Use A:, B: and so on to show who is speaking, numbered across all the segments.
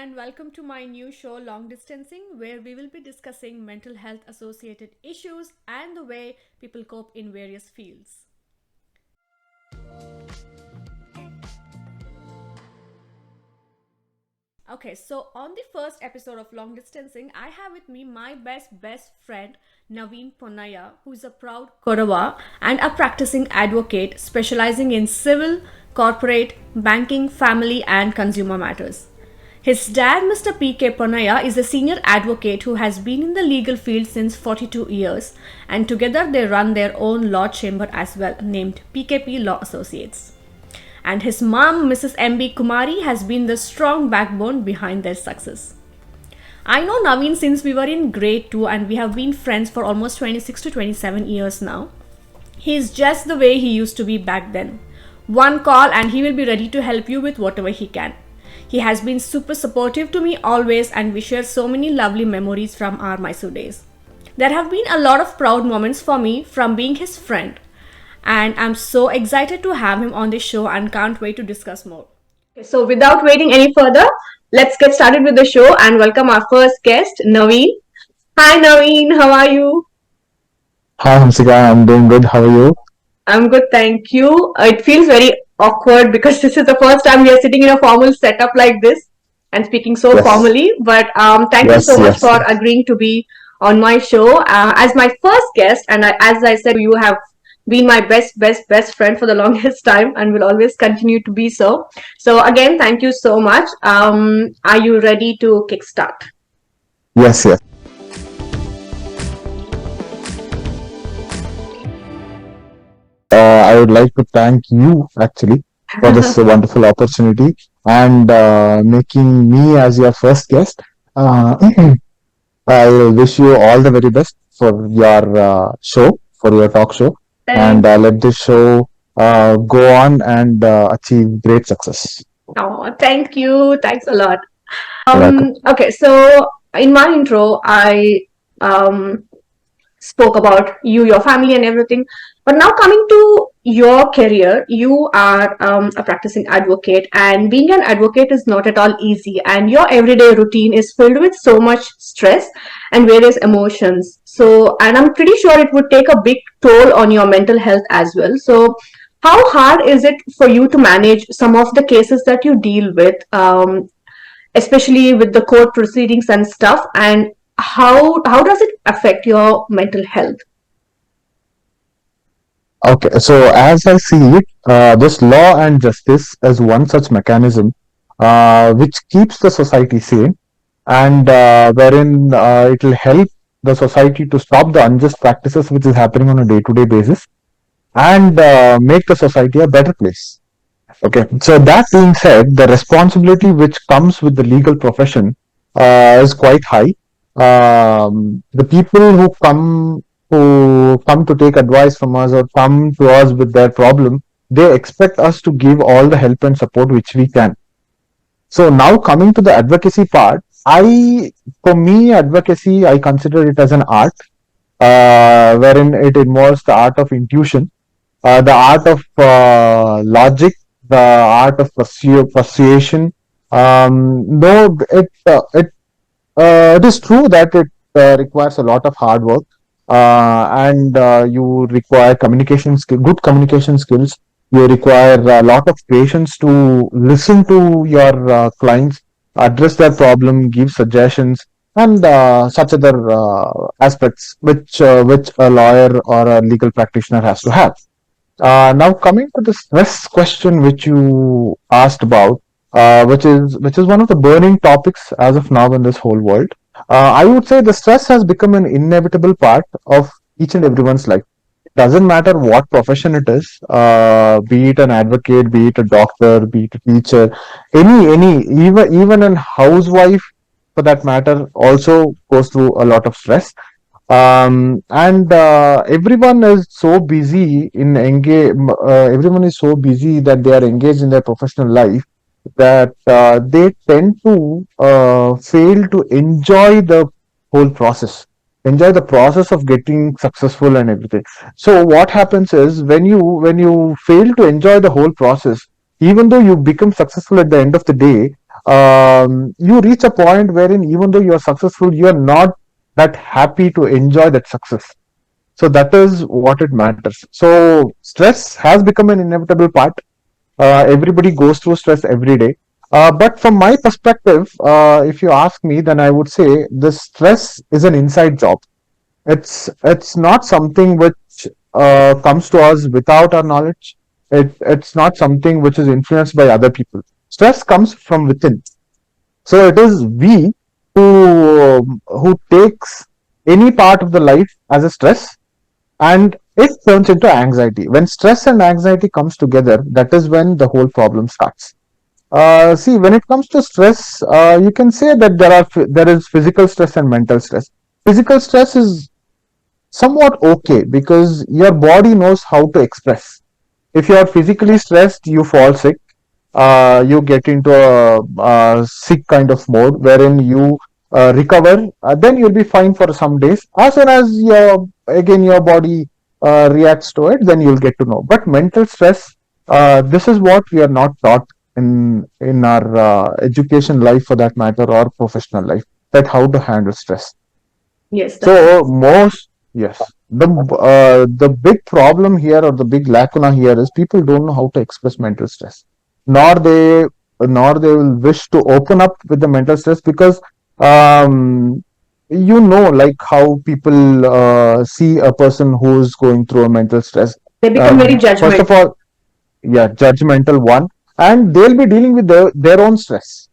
A: and welcome to my new show, Long Distancing, where we will be discussing mental health associated issues and the way people cope in various fields. Okay, so on the first episode of Long Distancing, I have with me my best friend Naveen Ponnaiah, who is a proud Kodawa and a practicing advocate specializing in civil, corporate, banking, family, and consumer matters. His dad, Mr. P.K. Ponnaiah, is a senior advocate who has been in the legal field since 42 years, and together they run their own law chamber as well, named PKP Law Associates. And his mom, Mrs. M.B. Kumari, has been the strong backbone behind their success. I know Naveen since we were in grade 2 and we have been friends for almost 26 to 27 years now. He is just the way he used to be back then. One call and he will be ready to help you with whatever he can. He has been super supportive to me always and we share so many lovely memories from our Mysore days. There have been a lot of proud moments for me from being his friend. And I'm so excited to have him on this show and can't wait to discuss more. So without waiting any further, let's get started with the show and welcome our first guest, Naveen. Hi Naveen, how are you?
B: Hi Hamsika, I'm doing good. How are you?
A: I'm good, thank you. It feels very awkward because this is the first time we are sitting in a formal setup like this and speaking so
B: Yes,
A: formally. But thank you so
B: yes,
A: much
B: yes.
A: for agreeing to be on my show as my first guest. And as I said, you have been my best friend for the longest time and will always continue to be so. So again, thank you so much. Are you ready to kickstart?
B: Yes, yes. I would like to thank you actually for this wonderful opportunity and making me as your first guest. Uh, I wish you all the very best for your show, for your talk show, and
A: Thanks.
B: let this show go on and achieve great success.
A: Oh, thank you. Thanks a lot.
B: You're welcome.
A: Okay, so in my intro, I um, spoke about you, your family, and everything. But now coming to your career, you are a practicing advocate, and being an advocate is not at all easy. And your everyday routine is filled with so much stress and various emotions. So, and I'm pretty sure it would take a big toll on your mental health as well. So, how hard is it for you to manage some of the cases that you deal with? Especially with the court proceedings and stuff, and how does it affect your mental health?
B: Okay, so as I see it, this law and justice is one such mechanism which keeps the society sane and wherein it will help the society to stop the unjust practices which is happening on a day-to-day basis and make the society a better place. Okay, so that being said, the responsibility which comes with the legal profession is quite high. The people who come to take advice from us or come to us with their problem, they expect us to give all the help and support which we can. So now coming to the advocacy part, for me, advocacy, I consider it as an art, wherein it involves the art of intuition, the art of logic, the art of persuasion. No, it is true that it requires a lot of hard work, and you require good communication skills. You require a lot of patience to listen to your clients, address their problem, give suggestions, and such other aspects which a lawyer or a legal practitioner has to have. Now coming to the stress question which you asked about, which is one of the burning topics as of now in this whole world. I would say the stress has become an inevitable part of each and everyone's life. Doesn't matter what profession it is, be it an advocate, be it a doctor, be it a teacher, even a housewife for that matter also goes through a lot of stress. And everyone is so busy everyone is so busy that they are engaged in their professional life that they tend to fail to enjoy the process of getting successful and everything. So what happens is when you fail to enjoy the whole process, even though you become successful at the end of the day, you reach a point wherein even though you are successful, you are not that happy to enjoy that success. So that is what it matters. So stress has become an inevitable part. Everybody goes through stress every day. But from my perspective, if you ask me, then I would say this stress is an inside job. It's not something which comes to us without our knowledge. It's not something which is influenced by other people. Stress comes from within. So it is we who takes any part of the life as a stress, and it turns into anxiety. When stress and anxiety comes together, that is when the whole problem starts. See, when it comes to stress, you can say that there is physical stress and mental stress. Physical stress is somewhat okay because your body knows how to express. If you are physically stressed, you fall sick. You get into a sick kind of mode wherein you recover. Then you'll be fine for some days. As soon as your body reacts to it, then you'll get to know. But mental stress, this is what we are not taught in our education life, for that matter, or professional life, that how to handle stress.
A: Yes, that
B: So
A: makes.
B: most, yes, the big problem here, or the big lacuna here, is people don't know how to express mental stress, nor they will wish to open up with the mental stress, because like how people see a person who's going through a mental stress.
A: They become very
B: First
A: judgmental.
B: of all, yeah, judgmental one, and they'll be dealing with their own stress.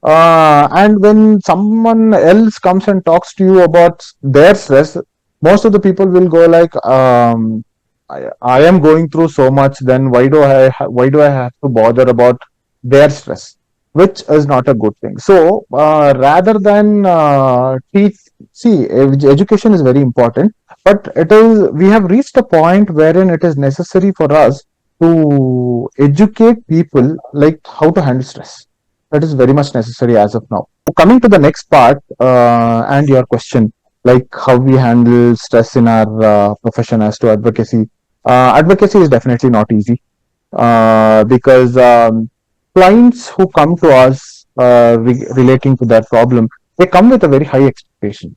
B: And when someone else comes and talks to you about their stress, most of the people will go like, I am going through so much. Then why do I have to bother about their stress, which is not a good thing. So rather than teach, see, education is very important, but it is we have reached a point wherein it is necessary for us to educate people like how to handle stress. That is very much necessary as of now. Coming to the next part, and your question, like how we handle stress in our profession as to advocacy. Advocacy is definitely not easy, because clients who come to us relating to that problem, they come with a very high expectation.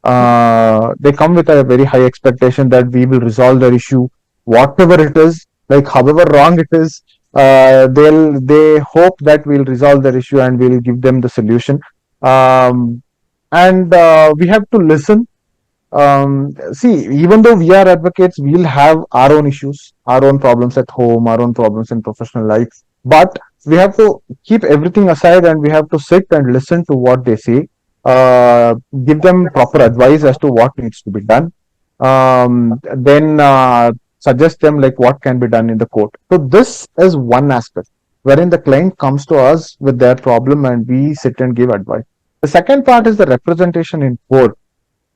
B: They come with a very high expectation that we will resolve their issue, whatever it is, like however wrong it is. They hope that we'll resolve their issue and we'll give them the solution. And we have to listen. See, even though we are advocates, we'll have our own issues, our own problems at home, our own problems in professional life. But we have to keep everything aside and we have to sit and listen to what they say, uh, give them proper advice as to what needs to be done, then suggest them like what can be done in the court. So this is one aspect wherein the client comes to us with their problem and we sit and give advice. The second part is the representation in court,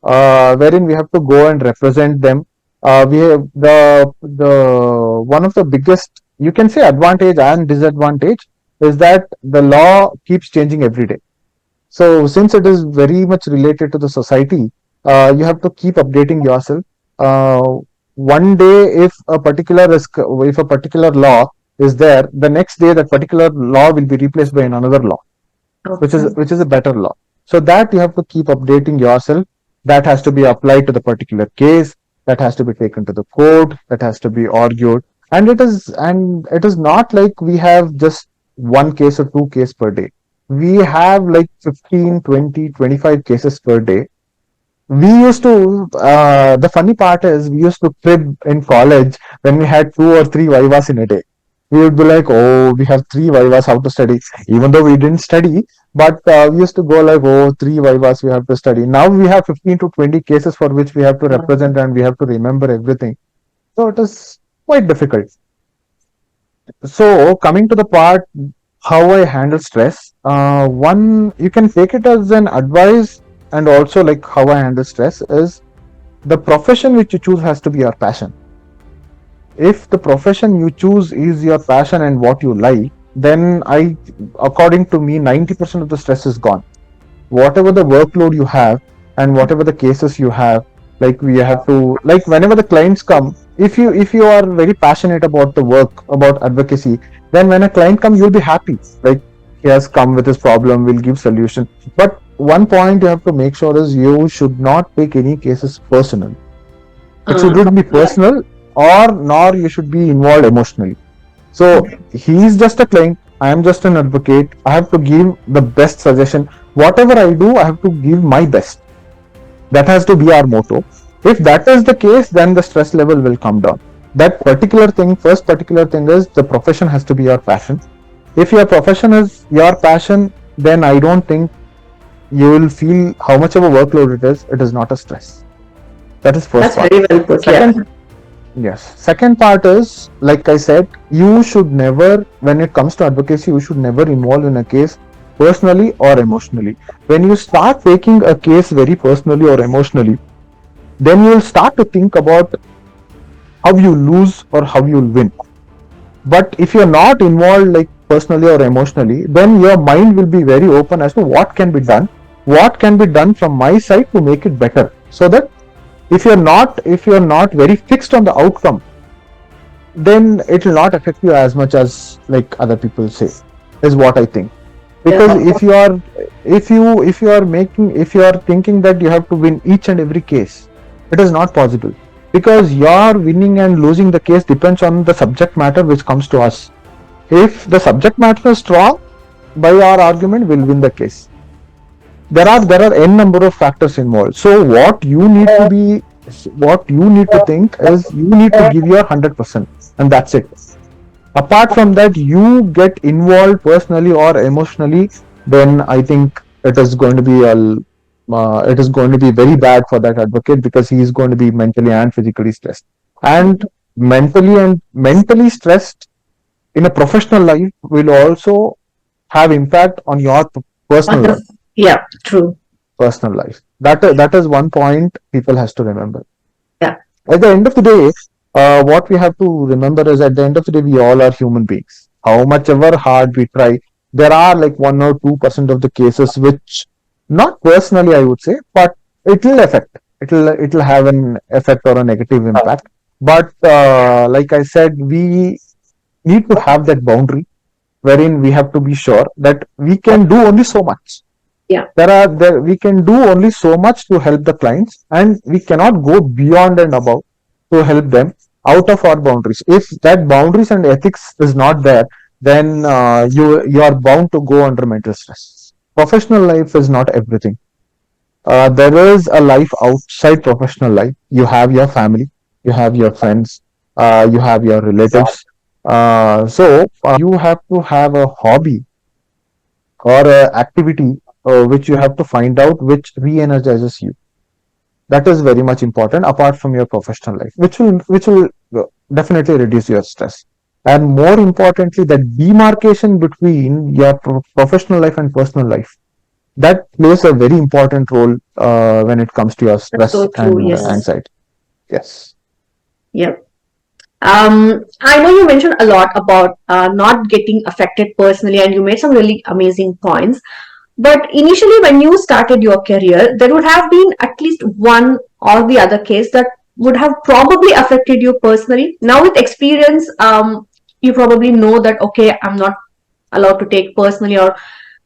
B: wherein we have to go and represent them. We have the one of the biggest, you can say, advantage and disadvantage is that the law keeps changing every day. So since it is very much related to the society, you have to keep updating yourself. One day, if a particular law is there, the next day that particular law will be replaced by another law,
A: Okay.
B: which is a better law. So that you have to keep updating yourself. That has to be applied to the particular case. That has to be taken to the court. That has to be argued. And it is not like we have just one case or two cases per day. We have like 15, 20, 25 cases per day. We used to, the funny part is we used to crib in college when we had two or three vivas in a day. We would be like, oh, we have three vivas, how to study? Even though we didn't study, but we used to go like, oh, three vivas we have to study. Now we have 15 to 20 cases for which we have to represent and we have to remember everything. So it is quite difficult. So coming to the part how I handle stress, one, you can take it as an advice, and also like how I handle stress is the profession which you choose has to be your passion. If the profession you choose is your passion and what you like, then according to me, 90% of the stress is gone. Whatever the workload you have and whatever the cases you have, like we have to, like whenever the clients come, if you are very passionate about the work, about advocacy, then when a client comes, you'll be happy. Like he has come with his problem, we'll give solution. But one point you have to make sure is you should not take any cases personal. It shouldn't be personal, or nor you should be involved emotionally. So he is just a client, I am just an advocate. I have to give the best suggestion. Whatever I do, I have to give my best. That has to be our motto. If that is the case, then the stress level will come down. That first particular thing is the profession has to be your passion. If your profession is your passion, then I don't think you will feel how much of a workload it is. It is not a stress. That is first part.
C: Very well put.
B: Second, yes. Second part is, like I said, you should never, when it comes to advocacy, you should never involve in a case personally or emotionally. When you start taking a case very personally or emotionally, then you will start to think about how you lose or how you will win. But if you're not involved like personally or emotionally, then your mind will be very open as to what can be done from my side to make it better. So that if you're not very fixed on the outcome, then it will not affect you as much as like other people say, is what I think. Because if you are thinking that you have to win each and every case, it is not possible. Because your winning and losing the case depends on the subject matter which comes to us. If the subject matter is strong, by our argument, we'll win the case. There are n number of factors involved. So what you need to think is you need to give your 100%, and that's it. Apart from that, you get involved personally or emotionally, then I think it is going to be very bad for that advocate, because he is going to be mentally and physically stressed. And mentally stressed in a professional life will also have impact on your personal life.
C: Yeah, true.
B: Personal life. That is one point people has to remember.
C: Yeah.
B: At the end of the day, what we have to remember is, at the end of the day, we all are human beings. How much ever hard we try, there are like 1 or 2% of the cases which, not personally I would say, but it will have an effect or a negative impact. But like I said, we need to have that boundary wherein we have to be sure that we can do only so much.
C: Yeah.
B: We can do only so much to help the clients, and we cannot go beyond and above to help them out of our boundaries. If that boundaries and ethics is not there, then you are bound to go under mental stress. Professional life is not everything. There is a life outside professional life. You have your family, you have your friends, you have your relatives. So you have to have a hobby or a activity which you have to find out which re-energizes you. That is very much important, apart from your professional life, which will definitely reduce your stress. And more importantly, that demarcation between your professional life and personal life, that plays a very important role when it comes to your stress and anxiety. Yes.
C: Yep. I know you mentioned a lot about not getting affected personally, and you made some really amazing points. But initially, when you started your career, there would have been at least one or the other case that would have probably affected you personally. Now, with experience, you probably know that, okay, I'm not allowed to take personally. Or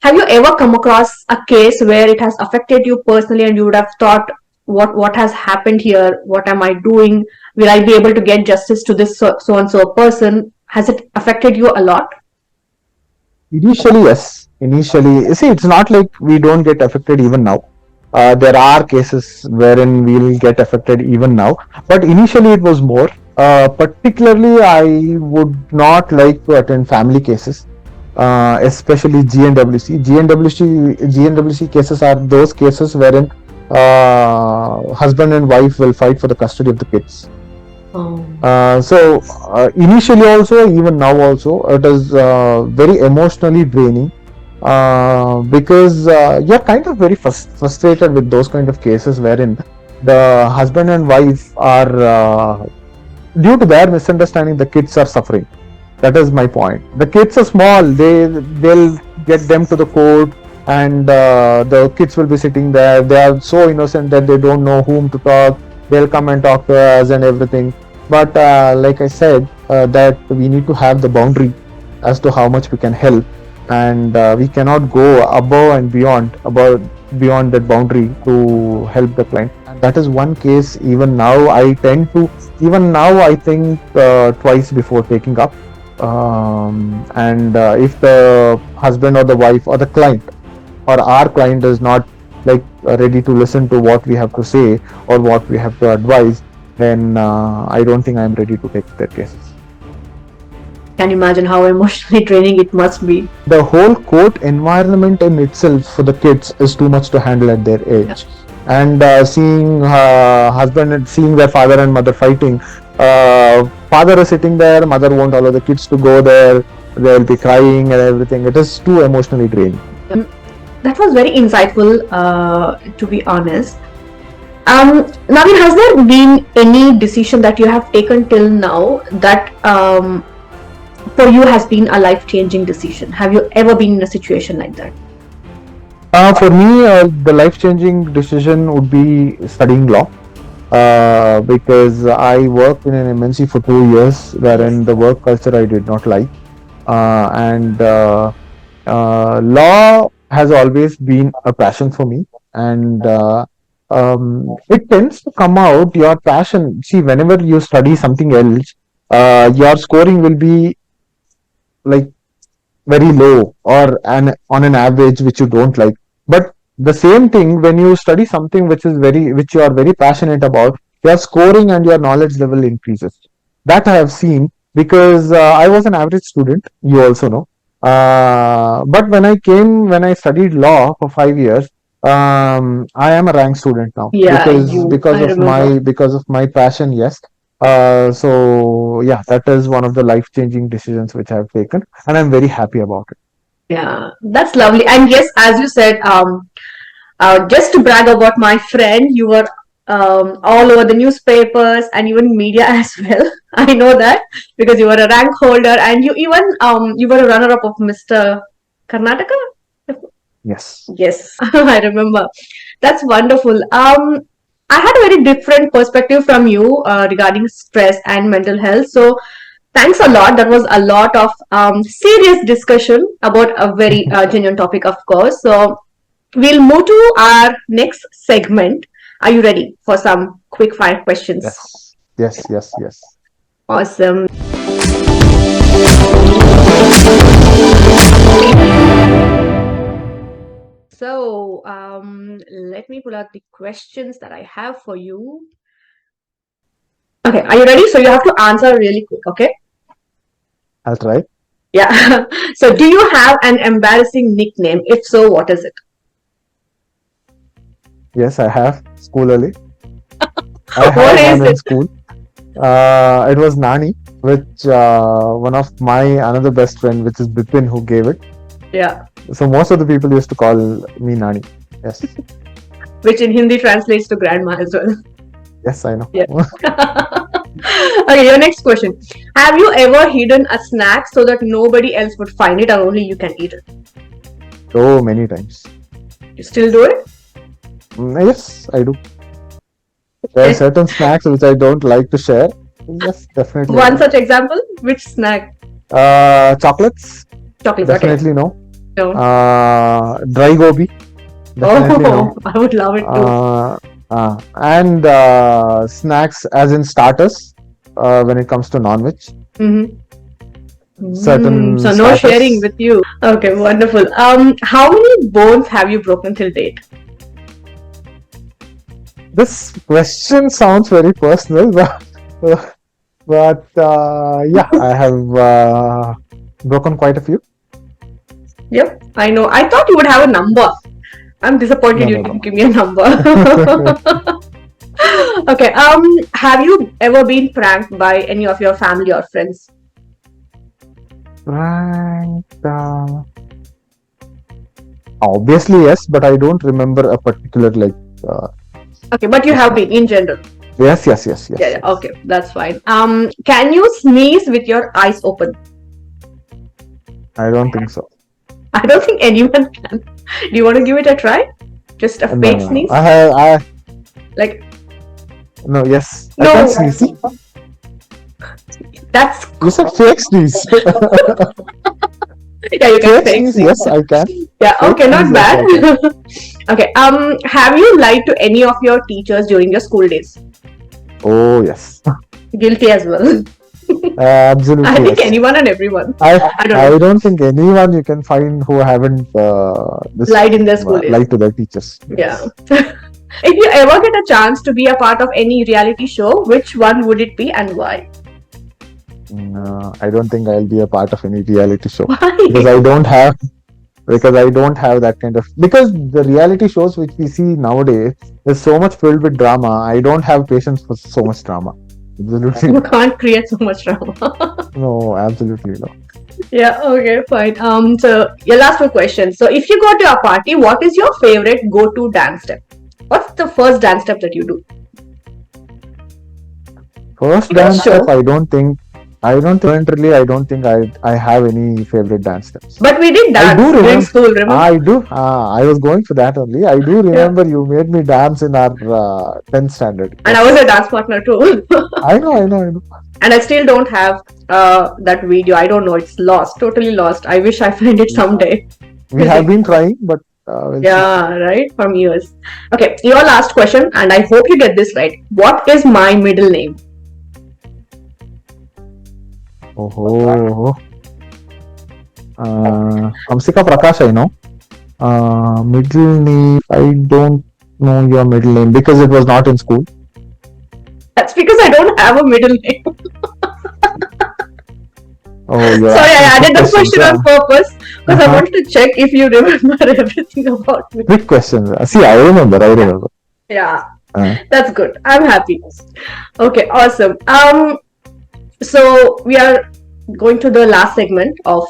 C: have you ever come across a case where it has affected you personally and you would have thought, what has happened here? What am I doing? Will I be able to get justice to this so and so person? Has it affected you a lot?
B: Initially, yes. Initially, see, it's not like we don't get affected even now. There are cases wherein we'll get affected even now, but initially it was more. Particularly, I would not like to attend family cases, especially GNWC. GNWC cases are those cases wherein husband and wife will fight for the custody of the kids. So initially also, even now also, it is very emotionally draining, because you're kind of very frustrated with those kind of cases wherein the husband and wife are, due to their misunderstanding, the kids are suffering. That is my point. The kids are small, they'll get them to the court, and the kids will be sitting there. They are so innocent that they don't know whom to talk. They'll come and talk to us and everything. But like I said, that we need to have the boundary as to how much we can help. and we cannot go above and beyond that boundary to help the client. And that is one case. Even now, I think twice before taking up. And if the husband or the wife or the client or our client is not like ready to listen to what we have to say or what we have to advise, then I don't think I'm ready to take their cases.
C: Can you imagine how emotionally draining it must be?
B: The whole court environment in itself for the kids is too much to handle at their age. And seeing seeing their father and mother fighting, father is sitting there, mother won't allow the kids to go there, they'll be crying and everything. It is too emotionally draining.
C: That was very insightful, to be honest. Naveen, has there been any decision that you have taken till now that for you has been a life-changing decision? Have you ever been in a situation like that?
B: For me, the life-changing decision would be studying law. Because I worked in an MNC for 2 years, wherein the work culture I did not like. And law has always been a passion for me. And it tends to come out, your passion. See, whenever you study something else, your scoring will be like very low or on an average which you don't like. But the same thing, when you study something which you are very passionate about, your scoring and your knowledge level increases. That I have seen, because I was an average student, you also know. But when I studied law for 5 years, I am a rank student now,
C: Yeah,
B: because of my passion. Yes. So yeah, that is one of the life-changing decisions which I have taken, and I'm very happy about it.
C: Yeah, that's lovely. And yes, as you said, just to brag about my friend, you were all over the newspapers and even media as well. I know that because you were a rank holder and you even you were a runner-up of Mr. Karnataka.
B: Yes.
C: Yes, I remember. That's wonderful. I had a very different perspective from you regarding stress and mental health. So thanks a lot. That was a lot of serious discussion about a very genuine topic, of course. So we'll move to our next segment. Are you ready for some quick fire questions?
B: Yes.
C: Awesome. So let me pull out the questions that I have for you. Okay, are you ready? So you have to answer really quick, okay?
B: I'll try.
C: Yeah. So do you have an embarrassing nickname? If so, what is it?
B: Yes, I have. School early. I
C: What
B: had
C: is
B: one in
C: it?
B: school. It was Nani, which one of my another best friend, which is Bipin, who gave it.
C: Yeah.
B: So most of the people used to call me Nani. Yes.
C: Which in Hindi translates to grandma as well.
B: Yes, I know.
C: Yeah. Okay, your next question. Have you ever hidden a snack so that nobody else would find it or only you can eat it?
B: So many times.
C: You still do it?
B: Yes, I do. There are certain snacks which I don't like to share. Yes, definitely.
C: One such example? Which snack?
B: Chocolates.
C: Chocolates.
B: Definitely
C: Okay.
B: no.
C: No.
B: Dry gobi. Definitely no.
C: I would love it too.
B: And snacks as in starters when it comes to non-veg. Certain
C: So no
B: starters.
C: sharing with you. Okay, wonderful. How many bones have you broken till date?
B: This question sounds very personal, but yeah, I have broken quite a few.
C: Yep, I know. I thought you would have a number. I'm disappointed you didn't give me a number. Okay. Have you ever been pranked by any of your family or friends?
B: Pranked? Obviously yes, but I don't remember a particular like.
C: Okay, but you have been in general.
B: Yes.
C: Yeah. Okay, that's fine. Can you sneeze with your eyes open?
B: I don't think so.
C: I don't think anyone can. Do you want to give it a try? Just a fake sneeze?
B: Like.
C: No.
B: Yes.
C: No.
B: I can't sneeze.
C: That's.
B: You said fake sneeze.
C: Yeah, you can
B: Fake
C: fake
B: sneeze,
C: sneeze.
B: yes, I can.
C: Yeah,
B: Fake
C: okay,
B: sneeze,
C: not
B: yes,
C: bad.
B: I can.
C: Okay, have you lied to any of your teachers during your school days?
B: Oh, yes.
C: Guilty as well. I
B: Absolutely,
C: think
B: yes.
C: anyone and everyone.
B: I
C: I don't
B: I
C: know.
B: don't think anyone you can find who haven't this
C: Lied in their school days.
B: lied to their teachers.
C: Yeah.
B: Yes.
C: If you ever get a chance to be a part of any reality show, which one would it be and why?
B: I don't think I'll be a part of any reality show because
C: Why?
B: I don't have that kind of, because the reality shows which we see nowadays is so much filled with drama. I don't have patience for so much drama. Absolutely
C: You
B: no.
C: can't create so much drama.
B: No, absolutely no.
C: Yeah, okay, fine. So your last two questions. So if you go to a party, what is your favorite go-to dance step? What's the first dance step that you do?
B: First
C: First
B: dance step,
C: show.
B: Currently, I don't think I have any favorite dance steps.
C: But we did
B: I do
C: dance during
B: remember.
C: school, remember?
B: I do. I was going for that only. I do
C: Yeah.
B: remember you made me dance in our 10th standard.
C: And I was a
B: Yes.
C: dance partner too.
B: I know. I know. I know.
C: And I still don't have that video. I don't know. It's lost, totally lost. I wish I find it someday.
B: We have been trying, but we'll see.
C: Yeah, right? From years. Okay, your last question, and I hope you get this right. What is my middle name?
B: Oh, Hamsika Prakash, I know. Middle name, I don't know your middle name because it was not in school.
C: That's because I don't have a middle name.
B: Oh, you're
C: Sorry, I
B: asking
C: added
B: quick
C: the
B: questions.
C: question on purpose because I
B: Uh-huh.
C: wanted to check if you remember everything about me.
B: Quick questions. See, I remember.
C: Yeah,
B: Uh,
C: that's good. I'm happy. Okay, awesome. So we are going to the last segment of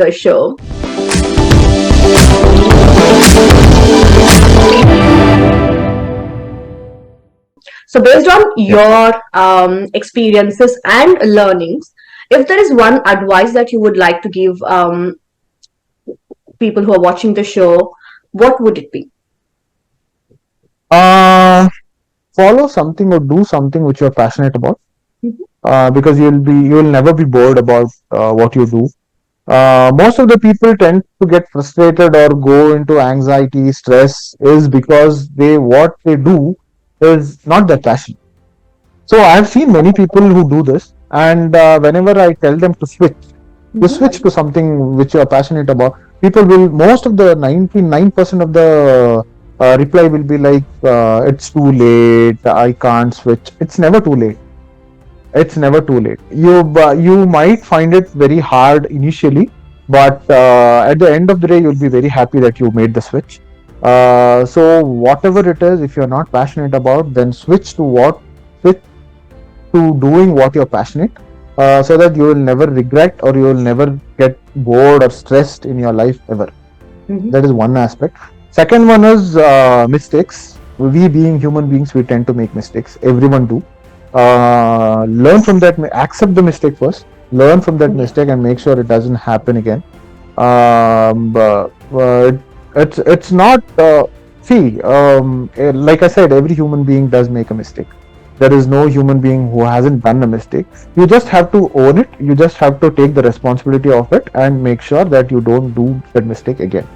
C: the show. So based on your experiences and learnings, if there is one advice that you would like to give people who are watching the show, what would it be?
B: Follow something or do something which you're passionate about,
C: Mhm.
B: because you'll never be bored about what you do. Most of the people tend to get frustrated or go into anxiety, stress, is because what they do is not their passion. So I've seen many people who do this, and whenever I tell them to switch to something which you are passionate about, most of the 99% of the reply will be like, it's too late, I can't switch. It's never too late. It's never too late. You might find it very hard initially, but at the end of the day, you'll be very happy that you made the switch. So whatever it is, if you're not passionate about, then switch to doing what you're passionate, so that you will never regret or you will never get bored or stressed in your life ever.
C: Mhm.
B: That is one aspect. Second one is mistakes. We being human beings, we tend to make mistakes. Everyone do. Learn from that. Accept the mistake first. Learn from that mistake and make sure it doesn't happen again. It's not. Like I said, every human being does make a mistake. There is no human being who hasn't done a mistake. You just have to own it. You just have to take the responsibility of it and make sure that you don't do that mistake again.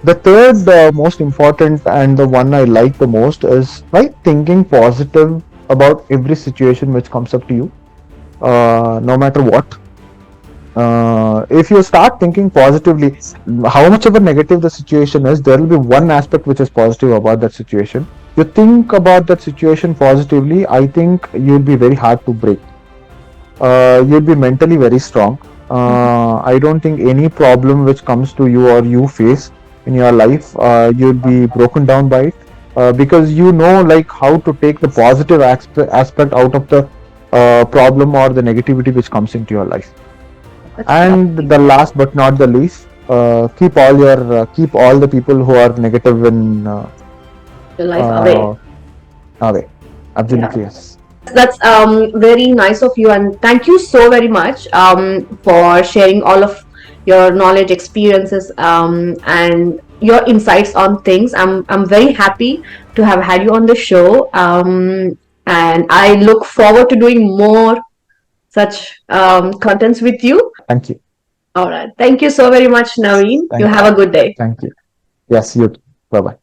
B: The third most important and the one I like the most is by thinking positive about every situation which comes up to you, no matter what. If you start thinking positively, how much of a negative the situation is, there will be one aspect which is positive about that situation. You think about that situation positively, I think you'll be very hard to break. You'll be mentally very strong. I don't think any problem which comes to you or you face in your life, you'll be broken down by it, because you know like how to take the positive aspect out of the problem or the negativity which comes into your life. And the last but not the least, keep all the people who are negative in
C: Your life away.
B: away. Absolutely yes.
C: That's very nice of you, and thank you so very much for sharing all of your knowledge, experiences, and your insights on things. I'm very happy to have had you on the show, and I look forward to doing more such contents with you.
B: Thank you.
C: All right. Thank you so very much, Naveen. You
B: Thank
C: have a good day.
B: thank you. Yes, you. Bye bye.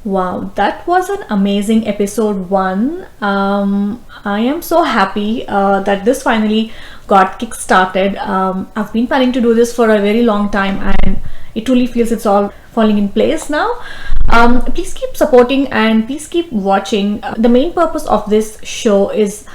A: Wow, that was an amazing episode one. I am so happy that this finally got kick-started. I've been planning to do this for a very long time, and it truly feels it's all falling in place now. Please keep supporting and please keep watching. The main purpose of this show is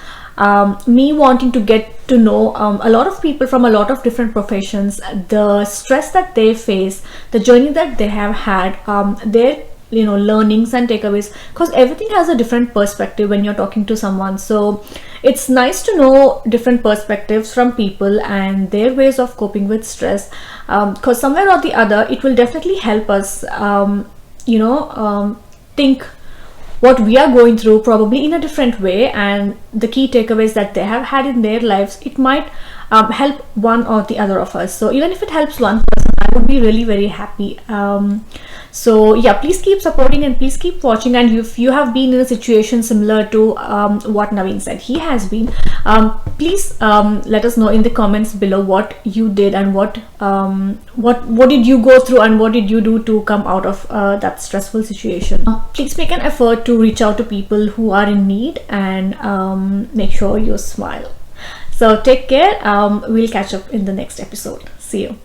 A: me wanting to get to know a lot of people from a lot of different professions, the stress that they face, the journey that they have had, their learnings and takeaways, because everything has a different perspective when you're talking to someone. So it's nice to know different perspectives from people and their ways of coping with stress, because somewhere or the other it will definitely help us think what we are going through probably in a different way, and the key takeaways that they have had in their lives, it might help one or the other of us. So even if it helps one person, I would be really very happy. So yeah, please keep supporting and please keep watching. And if you have been in a situation similar to what Naveen said he has been, please let us know in the comments below what you did and what did you go through and what did you do to come out of that stressful situation. Please make an effort to reach out to people who are in need, and make sure you smile. So take care. We'll catch up in the next episode. See you.